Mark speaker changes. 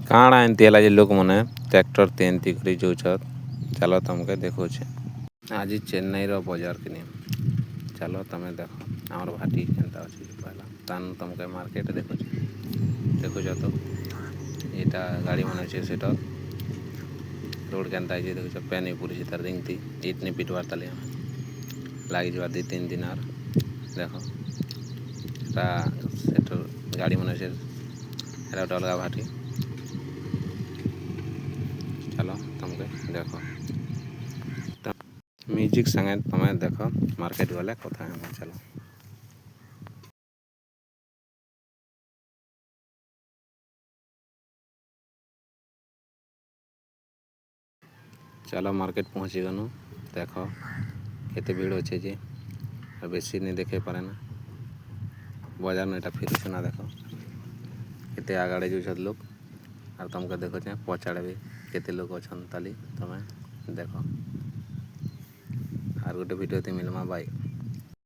Speaker 1: କାଣା ଏମିତି ହେଲା ଯେ ଲୋକମାନେ ଟ୍ରାକ୍ଟର ଏମିତି କରି ଯାଉଛନ୍। ଚାଲ ତମକେ ଦେଖୁଛେ ଆଜି ଚେନ୍ନାଇର ବଜାର କିନି। ଚାଲ ତମେ ଦେଖ ଆମର ଭାଟି କେନ୍ତା ଅଛି ପହଲା ତାନ ତମକେ ମାର୍କେଟ ଦେଖୁଛେ ଦେଖୁଛ ତ ଏଇଟା ଗାଡ଼ି ମାନେ ଅଛି ସେଟା ରୋଡ଼ କେନ୍ତା ହେଇଛି ଦେଖୁଛ ପେନ୍ ପୁରିଛି ତାର ରିଙ୍ଗଥି ଇଟନି ପିଟବାର ତାଲି ଆମେ ଲାଗିଯିବା 2-3 ଦିନ ଆର ଦେଖ ସେଟା ସେଠୁ ଗାଡ଼ି ମାନେ ଅଛି ସେଟା ଗୋଟେ ଅଲଗା ଭାଟି। ଚାଲ ତମକେ ଦେଖ ମ୍ୟୁଜିକ୍ ସାଙ୍ଗେ ତମେ ଦେଖ ମାର୍କେଟ ଗଲେ କଥା ହେମା ଚାଲ। ଚାଲ ମାର୍କେଟ ପହଞ୍ଚିଗନୁ ଦେଖ କେତେ ଭିଡ଼ ଅଛେ ଯେ ବେଶୀ ନି ଦେଖେଇ ପାରେ ନା ବଜାରନୁ ଏଇଟା ଫିରୁଛୁ ନା ଦେଖ କେତେ ଆଗାଡ଼େ ଯାଉଛନ୍ତି ଲୋକ ଆଉ ତମକେ ଦେଖୁଛେ ପଛଆଡ଼େ ବି କେତେ ଲୋକ ଅଛନ୍ ତାଲି ତମେ ଦେଖ ଆର୍ ଗୋଟେ ଭିଡ଼ିଓ ତି ମିଲ୍ମା ବାଇ।